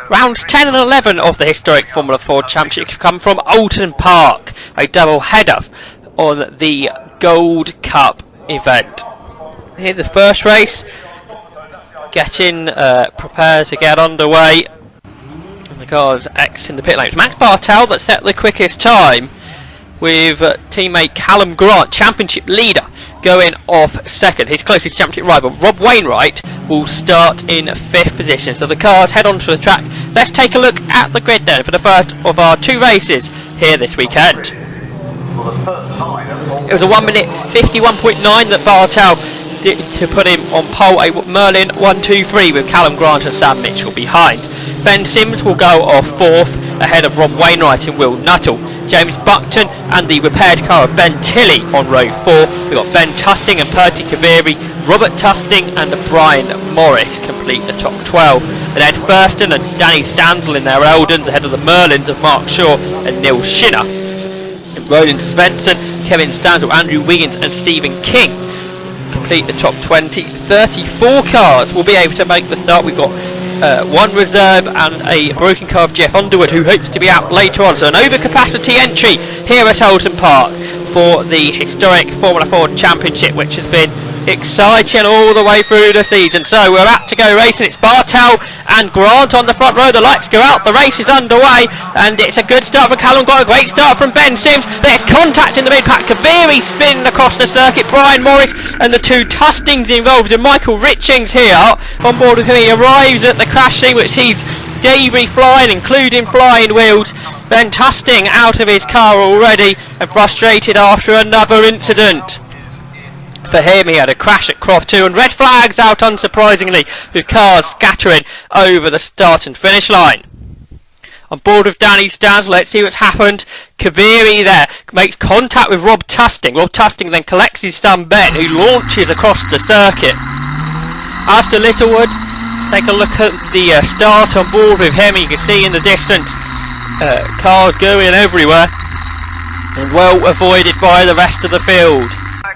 Rounds 10 and 11 of the historic Formula 4 Championship come from Oulton Park, a double header on the Gold Cup event. Here the first race, getting prepared to get underway. And the cars exiting the pit lane. It's Max Bartel that set the quickest time, with teammate Callum Grant, championship leader, going off second. His closest championship rival, Rob Wainwright, will start in 5th position. So the cars head onto the track. Let's take a look at the grid then for the first of our 2 races here this weekend. It was a 1 minute 51.9 that Bartel did to put him on pole. A Merlin 1-2-3 with Callum Grant and Sam Mitchell behind. Ben Sims will go off 4th ahead of Rob Wainwright and Will Nuttall. James Buckton and the repaired car of Ben Tilley on row 4. We've got Ben Tusting and Perty Kaviri, Robert Tusting and Brian Morris complete the top 12. And Ed Thurston and Danny Stansel in their Eldons ahead of the Merlins of Mark Shaw and Neil Shinner. And Roland Svensson, Kevin Stansel, Andrew Wiggins and Stephen King complete the top 20. 34 cars will be able to make the start. We've got one reserve and a broken car of Jeff Underwood, who hopes to be out later on. So an overcapacity entry here at Oulton Park for the historic Formula 4 Championship, which has been exciting all the way through the season. So we're about to go racing. It's Bartel and Grant on the front row. The lights go out, the race is underway, and it's a good start for Callum Grant, a great start from Ben Sims. There's contact in the mid-pack. Kaviri spinning across the circuit. Brian Morris and the 2 Tustings involved, and Michael Richings here on board with him. He arrives at the crash scene, which he's debris flying, including flying wheels. Ben Tusting out of his car already and frustrated after another incident. For him, he had a crash at Croft 2, and red flags out unsurprisingly, with cars scattering over the start and finish line. On board with Danny Stansel, let's see what's happened. Kaviri there makes contact with Rob Tusting. Rob Tusting then collects his son Ben, who launches across the circuit. As to Littlewood, take a look at the start on board with him. You can see in the distance cars going everywhere, and well avoided by the rest of the field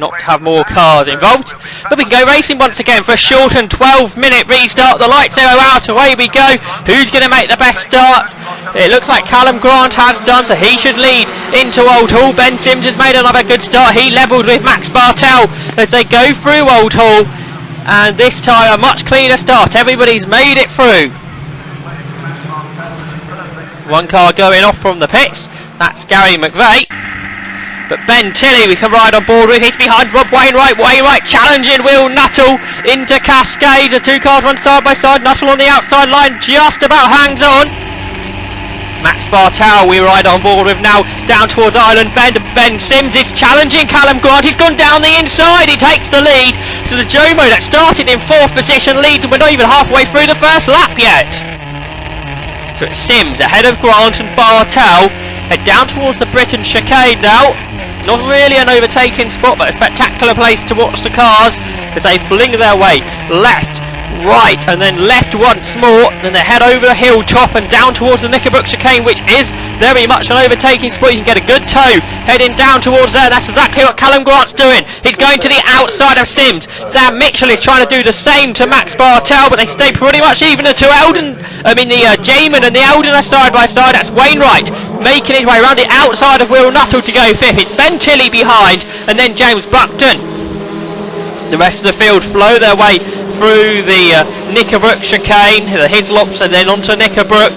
not to have more cars involved. But we can go racing once again for a shortened 12-minute restart. The lights are out, away we go. Who's going to make the best start? It looks like Callum Grant has done, so he should lead into Oulton. Ben Sims has made another good start. He levelled with Max Bartel as they go through Oulton, and this time a much cleaner start. Everybody's made it through. One car going off from the pits, that's Gary McVeigh. But Ben Tilley we can ride on board with. He's behind Rob Wainwright. Wainwright challenging Will Nuttall into Cascade. The 2 cars run side by side. Nuttall on the outside line just about hangs on. Max Bartel we ride on board with now down towards Island Bend. Ben Sims is challenging Callum Grant. He's gone down the inside. He takes the lead. So the Jomo that started in 4th position leads, and we're not even halfway through the first lap yet. So it's Sims ahead of Grant and Bartel. Head down towards the Britain chicane now. Not really an overtaking spot, but a spectacular place to watch the cars as they fling their way left, right, and then left once more. Then they head over the hilltop and down towards the Knickerbrook chicane, which is very much an overtaking spot. You can get a good tow heading down towards there. That's exactly what Callum Grant's doing. He's going to the outside of Sims. Sam Mitchell is trying to do the same to Max Bartel, but they stay pretty much even. The 2 Eldon, the Jamin and the Eldon are side by side. That's Wainwright making his way around the outside of Will Nuttall to go 5th. It's Ben Tilley behind, and then James Buckton. The rest of the field flow their way through the Knickerbrook chicane, the Hislops, and then onto Knickerbrook.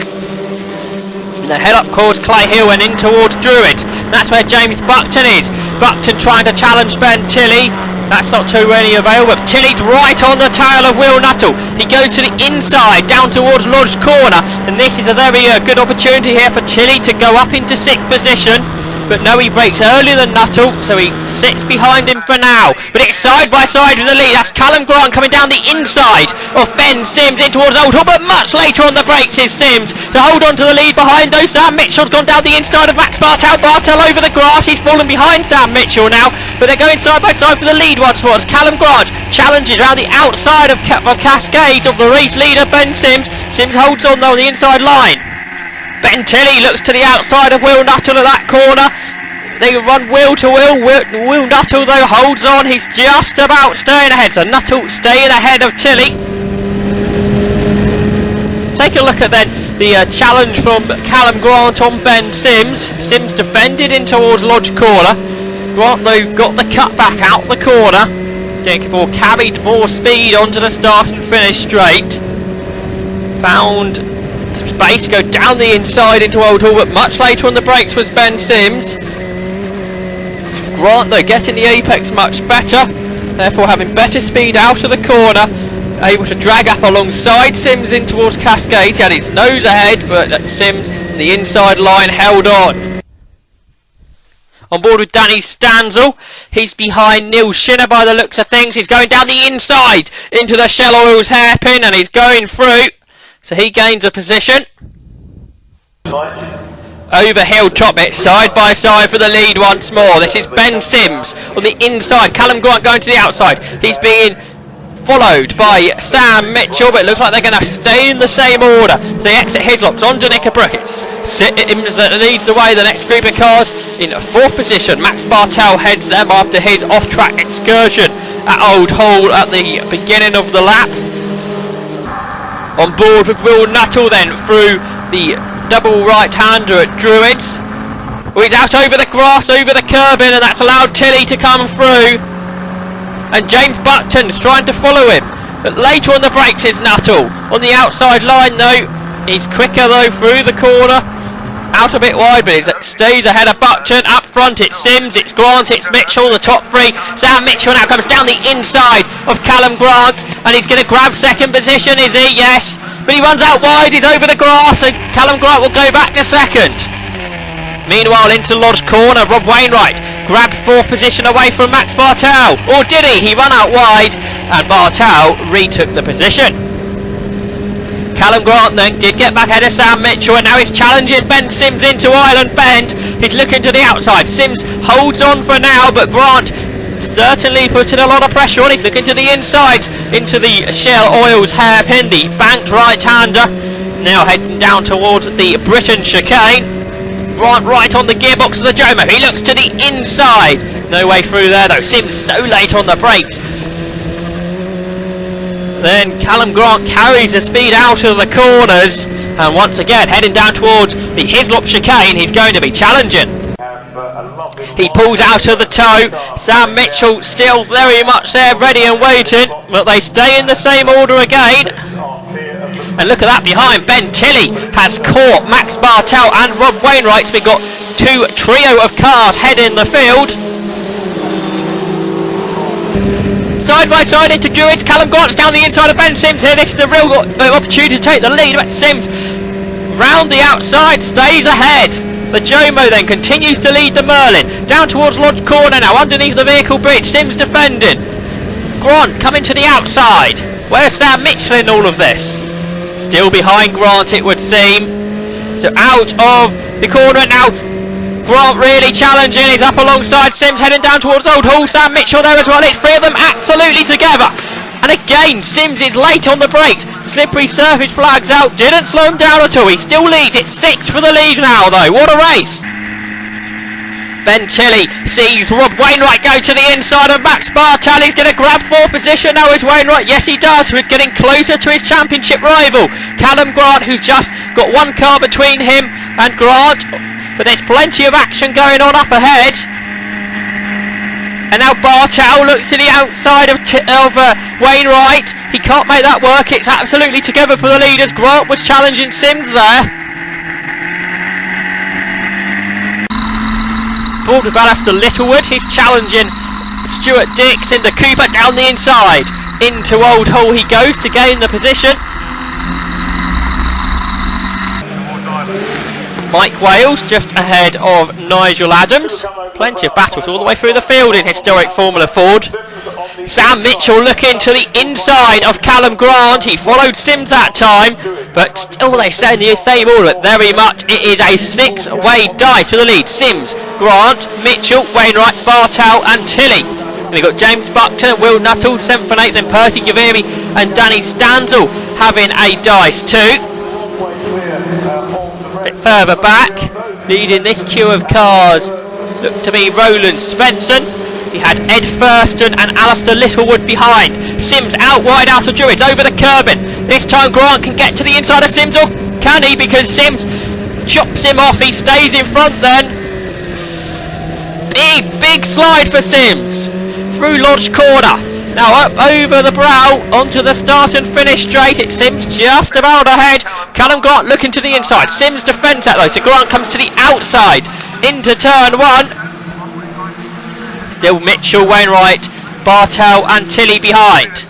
And they head up towards Clay Hill and in towards Druitt. That's where James Buckton is. Buckton trying to challenge Ben Tilley. That's not to any avail, but Tilley's right on the tail of Will Nuttall. He goes to the inside, down towards Lodge Corner, and this is a very good opportunity here for Tilley to go up into 6th position. But no, he breaks earlier than Nuttall, so he sits behind him for now. But it's side by side with the lead. That's Callum Grant coming down the inside of Ben Sims in towards Oulton, but much later on the brakes is Sims to hold on to the lead behind those. Sam Mitchell's gone down the inside of Max Bartel. Bartel over the grass. He's fallen behind Sam Mitchell now, but they're going side by side for the lead once more. It's Callum Grant challenges around the outside of Cascades of the race leader Ben Sims. Sims holds on though on the inside line. Ben Tilley looks to the outside of Will Nuttall at that corner. They run wheel to wheel. Will Nuttall though holds on. He's just about staying ahead. So Nuttall staying ahead of Tilley. Take a look at then the challenge from Callum Grant on Ben Sims. Sims defended in towards Lodge Corner. Grant though got the cut back out the corner. Ball carried more speed onto the start and finish straight. Found space to go down the inside into Oulton, but much later on the brakes was Ben Sims. Grant though getting the apex much better, therefore having better speed out of the corner, able to drag up alongside Sims in towards Cascade. He had his nose ahead, but Sims the inside line held on. On board with Danny Stanzel, he's behind Neil Shinner by the looks of things. He's going down the inside into the Shell Oils hairpin and he's going through, so he gains a position. Overhill top bit, side by side for the lead once more. This is Ben Sims on the inside, Callum Grant going to the outside. He's being followed by Sam Mitchell, but it looks like they're going to stay in the same order. They exit Hidlops onto Knickerbrook. It's Sims that leads the way. The next group of cars in 4th position. Max Bartel heads them after his off-track excursion at Old Hall at the beginning of the lap. On board with Will Nuttall then through the double right-hander at Druids. Well, he's out over the grass, over the curbing, and that's allowed Tilly to come through. And James Buckton's trying to follow him, but later on the brakes is Nuttall. On the outside line though, he's quicker though through the corner, out a bit wide, but he stays ahead of Buckton. Up front it's Sims, it's Grant, it's Mitchell, the top three. Sam Mitchell now comes down the inside of Callum Grant, and he's going to grab second position, is he? Yes, but he runs out wide, he's over the grass, and Callum Grant will go back to second. Meanwhile, into Lodge Corner, Rob Wainwright grabbed 4th position away from Max Bartel. Or did he? He ran out wide and Bartel retook the position. Callum Grant then did get back ahead of Sam Mitchell, and now he's challenging Ben Sims into Island Bend. He's looking to the outside. Sims holds on for now, but Grant certainly putting a lot of pressure on. He's looking to the inside into the Shell Oils hairpin, the banked right-hander. Now heading down towards the Britain chicane. Grant right on the gearbox of the Jomo. He looks to the inside. No way through there though. Sims so late on the brakes. Then Callum Grant carries the speed out of the corners, and once again heading down towards the Hislop chicane. He's going to be challenging. He pulls out of the toe. Sam Mitchell still very much there, ready and waiting, but they stay in the same order again. And look at that behind, Ben Tilley has caught Max Bartel and Rob Wainwright. We've got two trio of cars heading the field. Side by side into Druids. Callum Grant's down the inside of Ben Sims here. This is a real opportunity to take the lead. But Sims round the outside, stays ahead. The Jomo then continues to lead the Merlin. Down towards Lodge Corner now, underneath the vehicle bridge. Sims defending. Grant coming to the outside. Where's Sam Mitchell in all of this? Still behind Grant, it would seem. So out of the corner now. Grant really challenging. He's up alongside Sims, heading down towards Old Hall. Sam Mitchell there as well. It's three of them absolutely together. And again, Sims is late on the brakes. Slippery surface flags out. Didn't slow him down at all. He still leads. It's 6 for the lead now, though. What a race. Ben Tilley sees Rob Wainwright go to the inside of Max Bartel. He's going to grab 4th position now. Is Wainwright? Yes, he does. He's getting closer to his championship rival, Callum Grant, who's just got one car between him and Grant. But there's plenty of action going on up ahead. And now Bartel looks to the outside of Wainwright. He can't make that work. It's absolutely together for the leaders. Grant was challenging Sims there. Board with Alistair Littlewood. He's challenging Stuart Dix in the Cooper down the inside. Into Old Hall he goes to gain the position. Mike Wales just ahead of Nigel Adams. Plenty of battles all the way through the field in historic Formula Ford. Sam Mitchell looking to the inside of Callum Grant. He followed Sims that time, but still they say in the same order. Very much it is a 6-way dive to the lead. Sims, Grant, Mitchell, Wainwright, Bartel and Tilley. And we've got James Buckton, Will Nuttall, 7th and 8th, and Percy Gaviri and Danny Stanzel having a dice too. A bit further back, leading this queue of cars, look to be Roland Svensson. He had Ed Thurston and Alistair Littlewood behind. Sims out wide out of Druids, over the curbing. This time Grant can get to the inside of Sims, or can he? Because Sims chops him off. He stays in front then. Big slide for Sims through Lodge corner. Now up over the brow onto the start and finish straight. It's Sims just about ahead. Callum Grant looking to the inside. Sims defends that though, so Grant comes to the outside into turn one. Still Mitchell, Wainwright, Bartel and Tilly behind.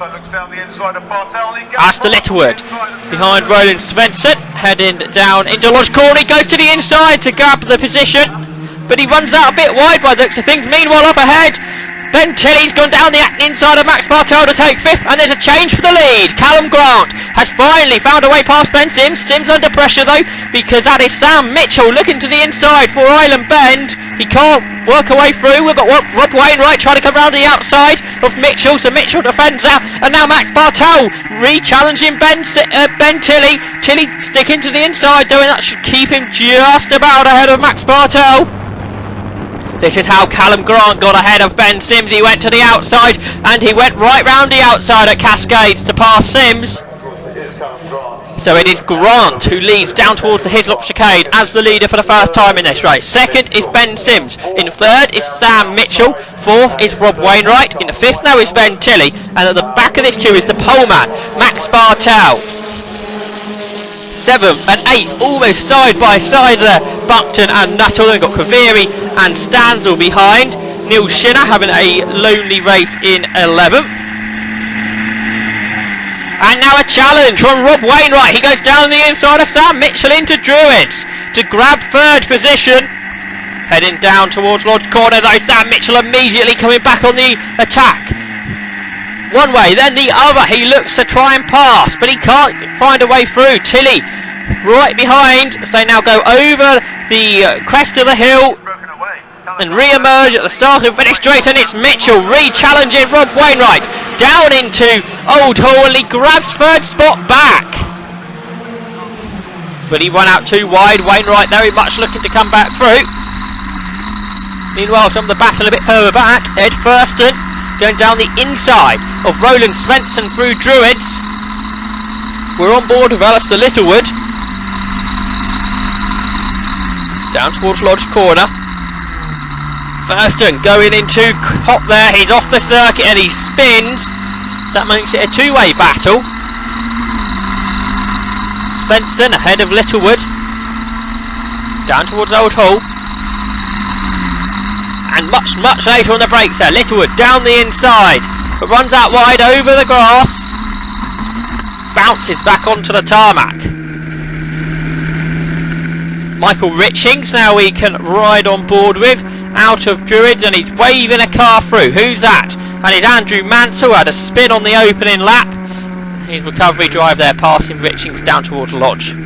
Astor Littlewood behind Roland Svensson, heading down into Lodge corner. He goes to the inside to grab the position, but he runs out a bit wide by the looks of things. Meanwhile up ahead, Ben Tilly's gone down the inside of Max Bartel to take fifth, and there's a change for the lead. Callum Grant has finally found a way past Ben Sims. Sims under pressure though, because that is Sam Mitchell looking to the inside for Island Bend. He can't work a way through, but Rob Wainwright trying to come round the outside of Mitchell, so Mitchell defends that, and now Max Bartel re-challenging Ben Tilly. Tilly sticking to the inside, doing that should keep him just about ahead of Max Bartel. This is how Callum Grant got ahead of Ben Sims. He went to the outside and he went right round the outside at Cascades to pass Sims. So it is Grant who leads down towards the Hislop chicane as the leader for the first time in this race. Second is Ben Sims. In third is Sam Mitchell. Fourth is Rob Wainwright. In the fifth now is Ben Tilly. And at the back of this queue is the poleman, Max Bartel. Seventh and eighth almost side by side there, Buckton and Nuttall. They've got Kaviri and Stanzel behind. Neil Shinner having a lonely race in 11th. And now a challenge from Rob Wainwright. He goes down the inside of Sam Mitchell into Druids to grab third position. Heading down towards Lodge corner though, Sam Mitchell immediately coming back on the attack. One way, then the other. He looks to try and pass, but he can't find a way through. Tilly right behind, as they now go over the crest of the hill and re-emerge at the start and finish straight, and it's Mitchell re-challenging Rob Wainwright down into Oulton, and he grabs third spot back. But he won out too wide. Wainwright very much looking to come back through. Meanwhile, some of the battle a bit further back. Ed Thurston going down the inside of Roland Svensson through Druids. We're on board with Alistair Littlewood. Down towards Lodge corner. Thurston going into hot there. He's off the circuit and he spins. That makes it a two-way battle. Svensson ahead of Littlewood. Down towards Old Hull. And much later on the brakes there, Littlewood down the inside, but runs out wide over the grass, bounces back onto the tarmac. Michael Richings now we can ride on board with, out of Druids, and he's waving a car through. Who's that? And it's Andrew Mansell, had a spin on the opening lap. His recovery drive there, passing Richings down towards Lodge.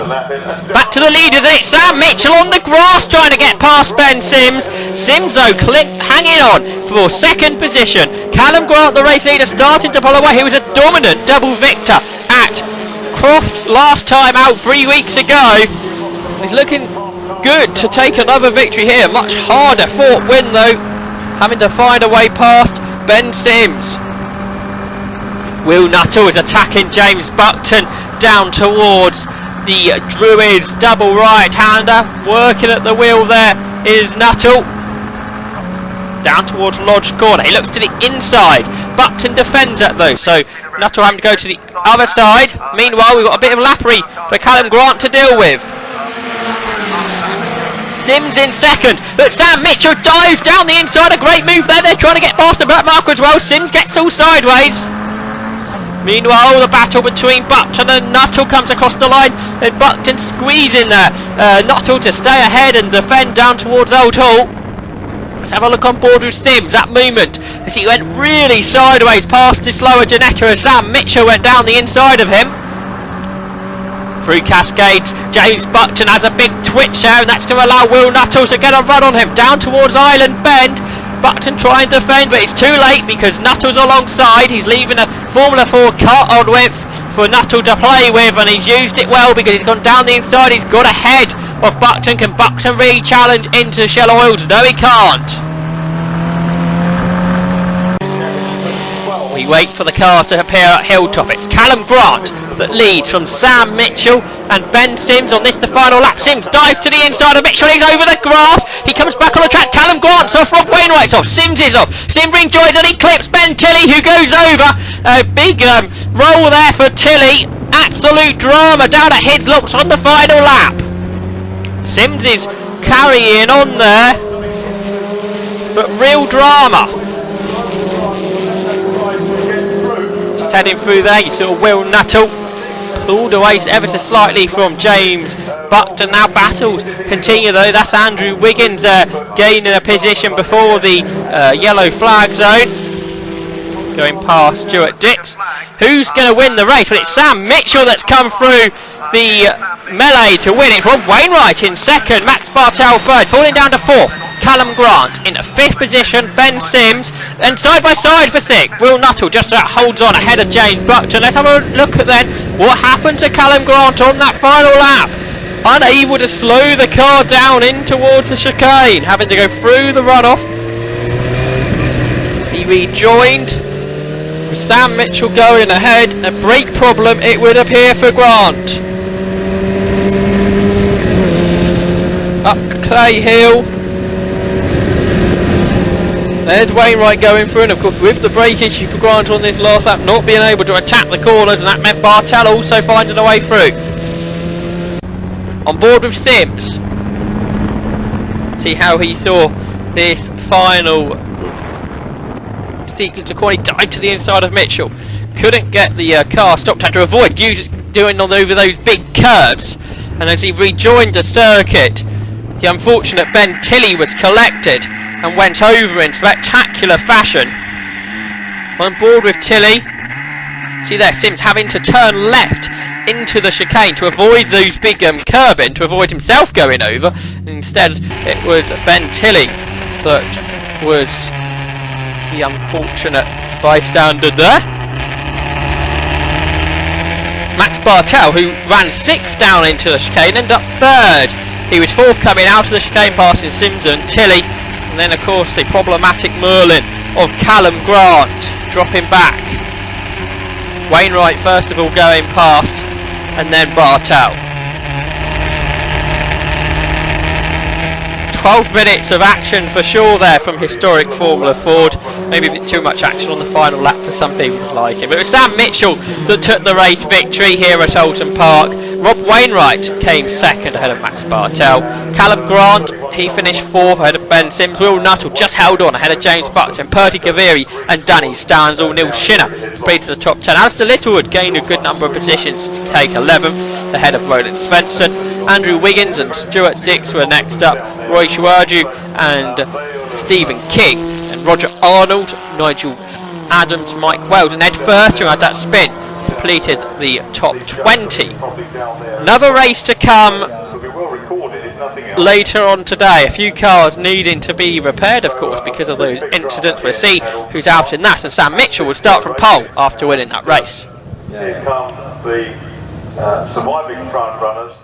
Back to the leaders, and it's Sam Mitchell on the grass trying to get past Ben Sims. Sims though hanging on for second position. Callum Grant, the race leader, starting to pull away. He was a dominant double victor at Croft last time out 3 weeks ago. He's looking good to take another victory here. Much harder fought win though, having to find a way past Ben Sims. Will Nuttall is attacking James Buckton down towards the Druids double right-hander. Working at the wheel there is Nuttall. Down towards Lodge corner. He looks to the inside. Buckton defends that though, so Nuttall having to go to the other side. Meanwhile, we've got a bit of lappery for Callum Grant to deal with. Sims in second, but Sam Mitchell dives down the inside. A great move there. They're trying to get past the black marker as well. Sims gets all sideways. Meanwhile, the battle between Buckton and Nuttall comes across the line, and Buckton squeezing there. Nuttall to stay ahead and defend down towards Old Hull. Let's have a look on board with Sims. That movement, as he went really sideways past the slower Janetta, as Sam Mitchell went down the inside of him. Through Cascades, James Buckton has a big twitch there, and that's going to allow Will Nuttall to get a run on him. Down towards Island Bend. Buckton trying to defend, but it's too late because Nuttall's alongside. He's leaving a Formula 4 car on width for Nuttall to play with, and he's used it well because he's gone down the inside. He's got ahead of Buckton. Can Buckton re-challenge into Shell Oils? No, he can't. We wait for the cars to appear at Hilltop. It's Callum Grant that leads from Sam Mitchell and Ben Sims on this, the final lap. Sims dives to the inside of Mitchell, he's over the grass, he comes back on the track, Callum Grant's off, Rob Wainwright's off, Sims is off, Sim rejoins and he clips Ben Tilley, who goes over. A big roll there for Tilley, absolute drama down at Hidslop's on the final lap. Sims is carrying on there, but real drama. Just heading through there, you saw Will Nuttall pulled away ever so slightly from James Buckton. Now battles continue though. That's Andrew Wiggins gaining a position before the yellow flag zone, going past Stuart Dix. Who's going to win the race? Well, it's Sam Mitchell that's come through the melee to win it. Rob Wainwright in second, Max Bartel third, falling down to fourth. Callum Grant in fifth position, Ben Sims, and side by side for sixth, Will Nuttall just about holds on ahead of James Buckton. Let's have a look at then what happened to Callum Grant on that final lap. Unable to slow the car down in towards the chicane, having to go through the runoff. He rejoined with Sam Mitchell going ahead. A brake problem, it would appear, for Grant. Up Clay Hill. There's Wainwright going through, and of course with the brake issue for Grant on this last lap, not being able to attack the corners, and that meant Bartel also finding a way through. On board with Sims. See how he saw this final sequence of corner. He dived to the inside of Mitchell. Couldn't get the car stopped, had to avoid doing on over those big curbs. And as he rejoined the circuit, the unfortunate Ben Tilley was collected and went over in spectacular fashion. On board with Tilley. See there, Sims having to turn left into the chicane to avoid those big curbing, to avoid himself going over. And instead, it was Ben Tilley that was the unfortunate bystander there. Max Bartel, who ran sixth down into the chicane, ended up third. He was fourth coming out of the chicane, passing Sims and Tilley. And then, of course, the problematic Merlin of Callum Grant dropping back. Wainwright, first of all, going past, and then Bartel. 12 minutes of action for sure there from historic Formula Ford. Maybe a bit too much action on the final lap for some people like it. But it was Sam Mitchell that took the race victory here at Oulton Park. Rob Wainwright came second ahead of Max Bartel. Callum Grant, he finished fourth ahead of Ben Sims. Will Nuttall just held on ahead of James Buckton. Purdy Gaviri and Danny Stanzel. Neil Shinner played to the top 10. Alistair Littlewood gained a good number of positions to take 11th ahead of Roland Svensson. Andrew Wiggins and Stuart Dix were next up. Roy Chuaju and Stephen King and Roger Arnold, Nigel Adams, Mike Wells and Ed Firth, who had that spin, completed the top 20. Another race to come later on today. A few cars needing to be repaired, of course, because of those incidents. We'll see who's out in that, and Sam Mitchell will start from pole after winning that race. Here come the surviving front runners.